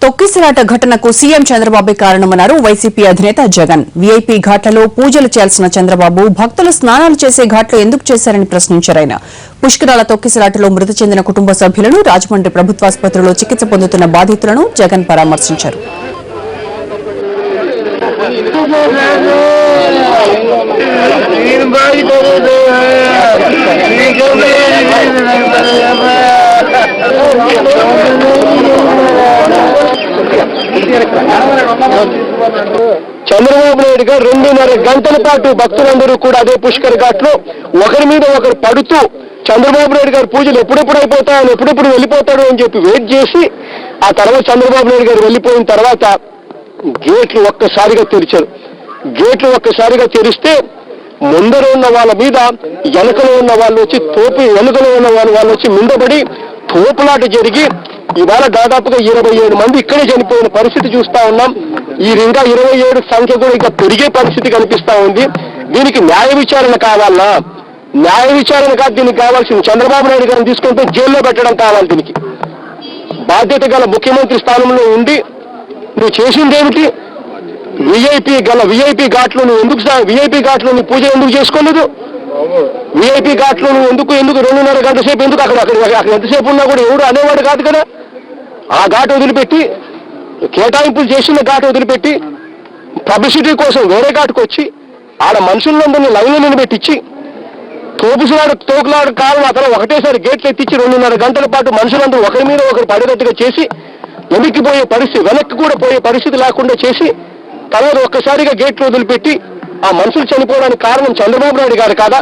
తొక్కిసలాట ఘటనకు CM Chandrababu కారణమన్నారు YCP అధినేత జగన్. వీఐపీ ఘాట్లలో పూజలు చేయాల్సిన చంద్రబాబు భక్తులు స్నానాలు చేసే ఘాట్లు ఎందుకు చేశారని ప్రశ్నించారు ఆయన. పుష్కరాల తొక్కిసలాటలో మృతి చెందిన కుటుంబ సభ్యులను, రాజమండ్రి ప్రభుత్వాసుపత్రిలో చికిత్స పొందుతున్న బాధితులను జగన్ పరామర్శించారు. చంద్రబాబు నాయుడు గారు 2.5 గంటల పాటు భక్తులందరూ కూడా అదే పుష్కర్ ఘాట్ లో ఒకరి మీద ఒకరు పడుతూ చంద్రబాబు నాయుడు గారు పూజలు ఎప్పుడెప్పుడు అయిపోతాయని, ఎప్పుడెప్పుడు వెళ్ళిపోతాడు అని చెప్పి వెయిట్ చేసి, ఆ తర్వాత చంద్రబాబు నాయుడు గారు వెళ్ళిపోయిన తర్వాత గేట్లు ఒక్కసారిగా తెరిచారు. గేట్లు ఒక్కసారిగా తెరిస్తే ముందర ఉన్న వాళ్ళ మీద వెనకలో ఉన్న వాళ్ళు వచ్చి వెనుకలో ఉన్న వాళ్ళు వచ్చి మిందబడి తోపులాట జరిగి ఇవాళ దాదాపుగా 27 మంది ఇక్కడే చనిపోయిన పరిస్థితి చూస్తా ఉన్నాం. ఈ ఇంకా 27 సంఖ్య కూడా ఇంకా పెరిగే పరిస్థితి కనిపిస్తా ఉంది. దీనికి న్యాయ విచారణ కావాలా? న్యాయ విచారణ కాదు దీనికి కావాల్సింది. చంద్రబాబు నాయుడు గారిని తీసుకుంటే జైల్లో పెట్టడం కావాలి. దీనికి బాధ్యత గల ముఖ్యమంత్రి స్థానంలో ఉండి నువ్వు చేసిందేమిటి? విఐపీ ఘాట్లో నువ్వు ఎందుకు విఐపీ ఘాట్లో నీ పూజ ఎందుకు చేసుకోలేదు? విఐపీ ఘాట్లో నువ్వు ఎందుకు 2.5 గంటల సేపు ఎందుకు అక్కడ ఎంతసేపు ఉన్నా కూడా ఎవడు అనేవాడు కాదు కదా. ఆ ఘాట్ వదిలిపెట్టి, కేటాయింపులు చేసిన ఘాట్ వదిలిపెట్టి పబ్లిసిటీ కోసం వేరే ఘాటుకు వచ్చి ఆడ మనుషులందరినీ లైన్లో నిలబెట్టించి తోకులాడు కాలం అతను ఒకటేసారి గేట్లు ఎత్తించి 2.5 గంటల పాటు మనుషులందరూ ఒకరి మీద ఒకరు పడేటట్టుగా చేసి వెనక్కి కూడా పోయే పరిస్థితి లేకుండా చేసి తర్వాత ఒక్కసారిగా గేట్లు వదిలిపెట్టి ఆ మనుషులు చనిపోవడానికి కారణం చంద్రబాబు నాయుడు గారు కాదా?